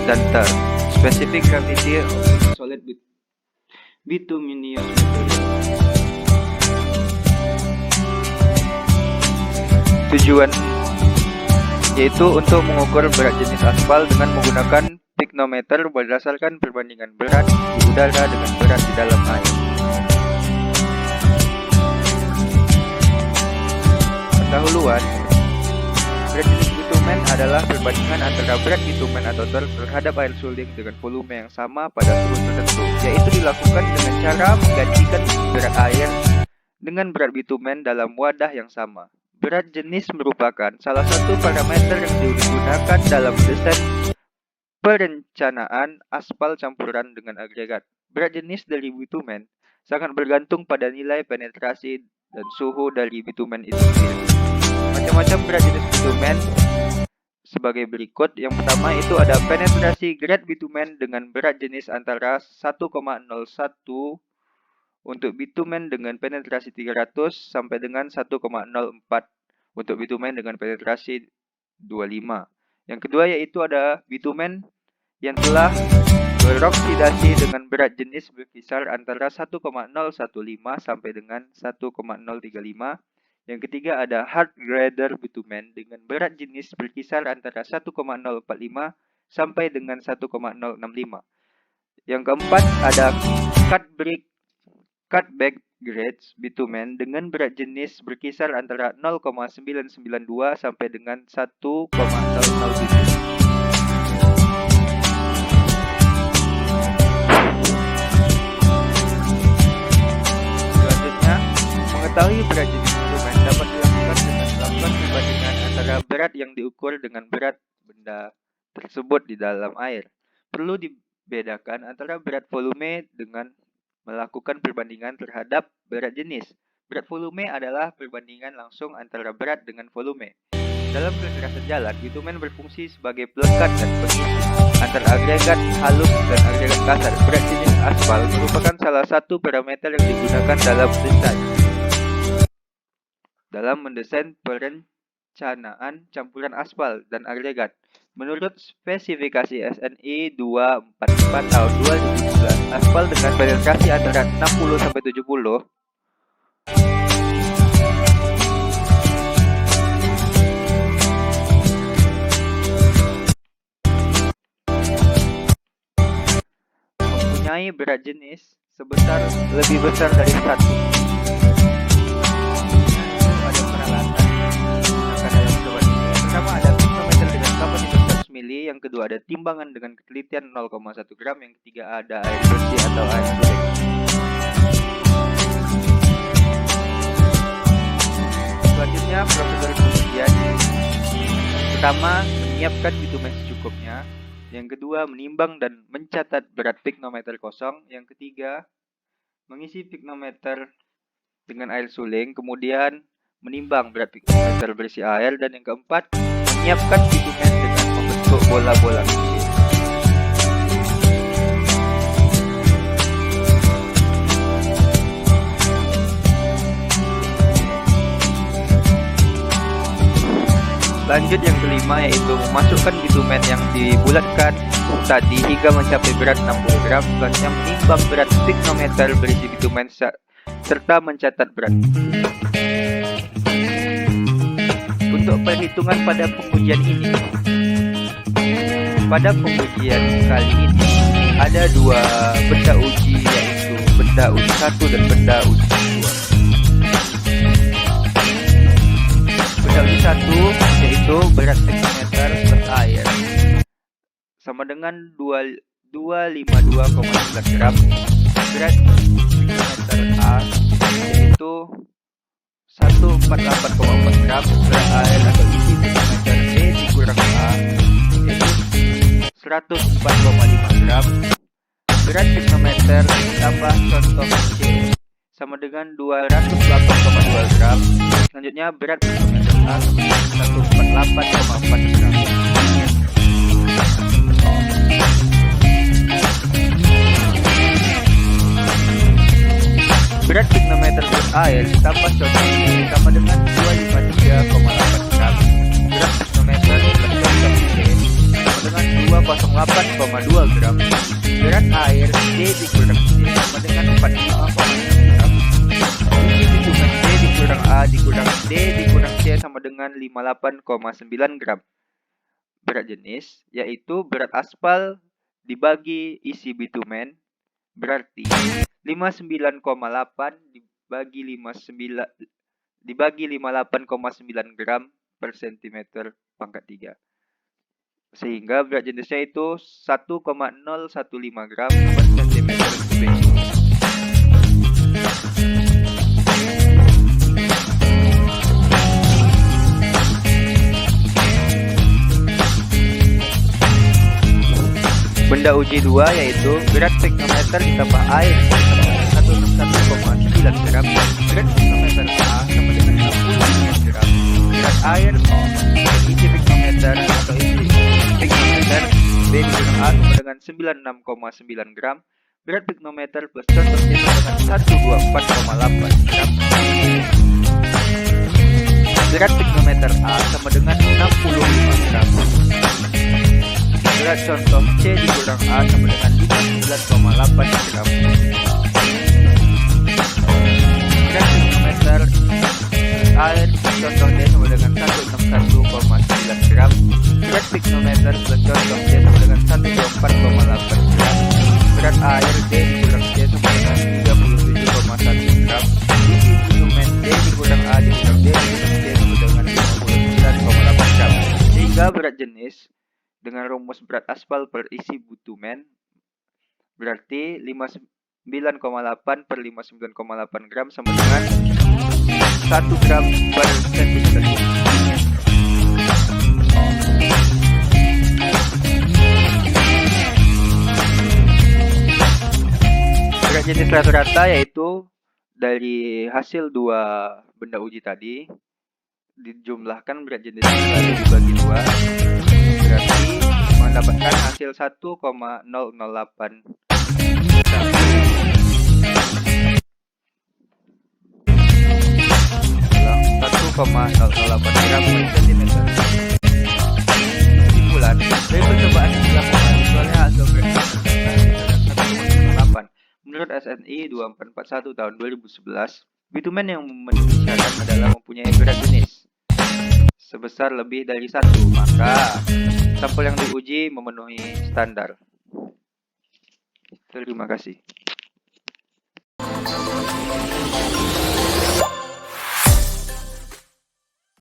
dan ter. Specific gravity of solid bituminous material. Tujuan yaitu untuk mengukur berat jenis aspal dengan menggunakan piknometer berdasarkan perbandingan berat di udara dengan berat di dalam air. Pendahuluan, berat jenis bitumen adalah perbandingan antara berat bitumen atau ter terhadap air suling dengan volume yang sama pada suhu tertentu, yaitu dilakukan dengan cara menggantikan berat air dengan berat bitumen dalam wadah yang sama. Berat jenis merupakan salah satu parameter yang digunakan dalam desain perencanaan aspal campuran dengan agregat. Berat jenis dari bitumen sangat bergantung pada nilai penetrasi dan suhu dari bitumen itu sendiri. Macam-macam berat jenis bitumen sebagai berikut. Yang pertama itu ada penetrasi grade bitumen dengan berat jenis antara 1,01 untuk bitumen dengan penetrasi 300 sampai dengan 1,04 untuk bitumen dengan penetrasi 25. Yang kedua yaitu ada bitumen yang telah beroksidasi dengan berat jenis berkisar antara 1,015 sampai dengan 1,035. Yang ketiga ada hard grader bitumen dengan berat jenis berkisar antara 1,045 sampai dengan 1,065. Yang keempat ada cutback grades bitumen dengan berat jenis berkisar antara 0,992 sampai dengan 1,007. Selanjutnya, mengetahui berat jenis bitumen dapat dilakukan dengan melakukan perbandingan antara berat yang diukur dengan berat benda tersebut di dalam air. Perlu dibedakan antara berat volume dengan melakukan perbandingan terhadap berat jenis. Berat volume adalah perbandingan langsung antara berat dengan volume. Dalam kekerasan jalan, bitumen berfungsi sebagai pelekat dan pengisi antara agregat halus dan agregat kasar. Berat jenis aspal merupakan salah satu parameter yang digunakan dalam mendesain perencanaan campuran aspal dan agregat. Menurut spesifikasi SNI 244 tahun 2011, aspal dengan penetrasi antara 60 sampai 70 mempunyai berat jenis sebesar lebih besar dari 1. Ada peralatan akan dalam sobat ini. Yang pertama ada piknometer dengan kapasitas mili, yang kedua ada timbangan dengan ketelitian 0,1 gram, yang ketiga ada air bersih atau air suling. Selanjutnya prosedur pengujian. Pertama, menyiapkan bitumen secukupnya. Yang kedua, menimbang dan mencatat berat piknometer kosong. Yang ketiga, mengisi piknometer dengan air suling, kemudian menimbang berat piknometer berisi air, dan yang keempat, menyiapkan bitumen dengan membentuk bola-bola kecil. Lanjut yang kelima yaitu memasukkan bitumen yang dibulatkan tadi hingga mencapai berat 60 gram. Selanjutnya menimbang berat piknometer berisi bitumen serta mencatat berat. Untuk perhitungan pada pengujian ini, pada pengujian kali ini ada dua benda uji, yaitu benda uji 1 dan benda uji 2. Benda uji 1 yaitu berat piknometer plus air sama dengan 252,9 gram. Berat piknometer A yaitu 148,4 gram. Berat air atau isi piknometer B dikurang A yaitu 104,5 gram. Berat piknometer ditambah contoh C sama dengan 208,2 gram. Selanjutnya berat piknometer A 148,4 gram. Berat piknometer plus air ditambah contoh sama dengan 253,8 gram. Berat berat teknometer plus contoh C sama dengan 208,2 gram. Berat air D dikurang C sama dengan 45,6 gram. Isi bitumen D dikurang A dikurang D dikurang C sama dengan 58,9 gram. Berat jenis yaitu berat aspal dibagi isi bitumen berarti 59,8 dibagi 58,9 gram per cm pangkat 3. Sehingga berat jenisnya itu 1,015 gram per cm kubik. Benda uji 2 yaitu berat teknometer ditambah air sama dengan 161,9 gram. Berat teknometer A sama dengan 60 gram. Berat air isi teknometer atau isi teknometer B dikurang A sama dengan 96,9 gram. Berat teknometer plus contoh C sama dengan 124,8 gram. Berat teknometer A sama dengan 65 gram. Berat contoh C dikurang A sama dengan 59,8 gram. Berat teknometer air contoh D sama dengan 161,9 gram. Berat teknometer plus contoh C sama dengan 124,8 gram. Berat air D dikurang C sama dengan 37,1 gram. Isi bitumen D dikurang A dikurang D dikurang C sama dengan 59,8 gram. Sehingga berat jenis dengan rumus berat aspal per isi bitumen berarti 59,8 per 59,8 gram sama dengan 1 gram per cm. Berat jenis rata-rata yaitu dari hasil 2 benda uji tadi dijumlahkan berat jenis lalu dibagi 2 berarti mendapatkan hasil 1,008 gram. 1,008 gram per centimeter. Kesimpulan dari percobaan yang dilakukan soalnya hasil berat 1,08. Menurut SNI 2441 tahun 2011, bitumen yang memenuhi syarat adalah mempunyai berat jenis sebesar lebih dari 1, maka sampel yang diuji memenuhi standar. Terima kasih.